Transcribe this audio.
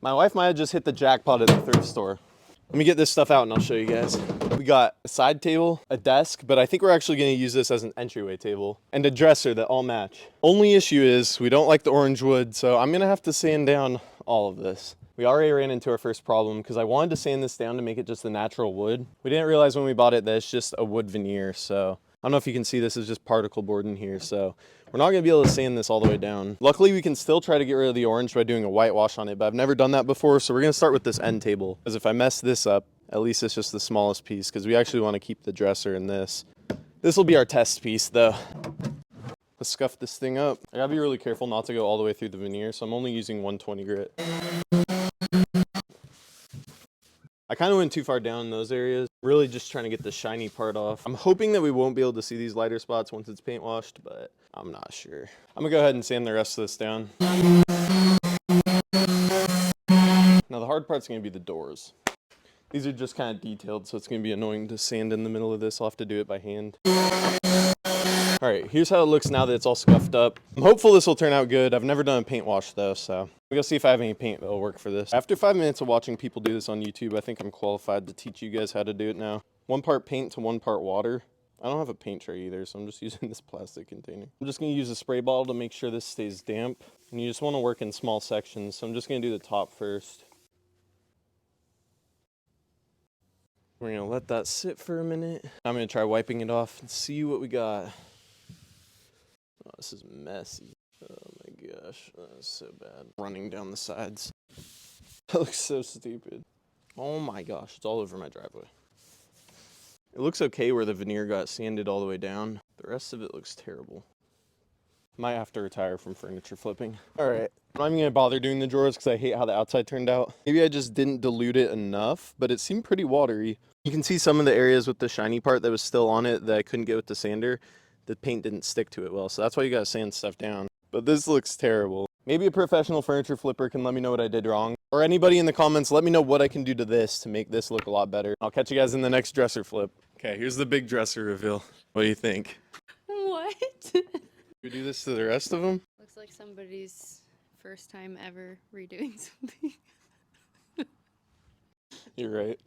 My wife might have just hit the jackpot at the thrift store. Let me get this stuff out and I'll show you guys. We got a side table, a desk, but I think we're actually gonna use this as an entryway table, and a dresser that all match. Only issue is we don't like the orange wood, so I'm gonna have to sand down all of this. We already ran into our first problem because I wanted to sand this down to make it just the natural wood. We didn't realize when we bought it that it's just a wood veneer, so I don't know if you can see this is just particle board in here, so we're not gonna be able to sand this all the way down. Luckily, we can still try to get rid of the orange by doing a whitewash on it, but I've never done that before, so we're gonna start with this end table. Because if I mess this up, at least it's just the smallest piece, because we actually wanna keep the dresser in this. This will be our test piece though. Let's scuff this thing up. I gotta be really careful not to go all the way through the veneer, so I'm only using 120 grit. I kind of went too far down in those areas. Really just trying to get the shiny part off. I'm hoping that we won't be able to see these lighter spots once it's paint washed, but I'm not sure. I'm gonna go ahead and sand the rest of this down. Now the hard part's gonna be the doors. These are just kind of detailed, so it's gonna be annoying to sand in the middle of this. I'll have to do it by hand. All right, here's how it looks now that it's all scuffed up. I'm hopeful this will turn out good. I've never done a paint wash though, so we're gonna see if I have any paint that'll work for this. After 5 minutes of watching people do this on YouTube, I think I'm qualified to teach you guys how to do it now. 1 part paint to 1 part water. I don't have a paint tray either, so I'm just using this plastic container. I'm just gonna use a spray bottle to make sure this stays damp. And you just wanna work in small sections, so I'm just gonna do the top first. We're gonna let that sit for a minute. I'm gonna try wiping it off and see what we got. Oh, this is messy. Oh my gosh, that's so bad. Running down the sides. That looks so stupid. Oh my gosh, it's all over my driveway. It looks okay where the veneer got sanded all the way down. The rest of it looks terrible. Might have to retire from furniture flipping. All right, I'm not even gonna bother doing the drawers because I hate how the outside turned out. Maybe I just didn't dilute it enough, but it seemed pretty watery. You can see some of the areas with the shiny part that was still on it that I couldn't get with the sander. The paint didn't stick to it well, so that's why you gotta sand stuff down. But this looks terrible. Maybe a professional furniture flipper can let me know what I did wrong. Or anybody in the comments, let me know what I can do to this to make this look a lot better. I'll catch you guys in the next dresser flip. Okay, here's the big dresser reveal. What do you think? What? We do this to the rest of them? Looks like somebody's first time ever redoing something. You're right.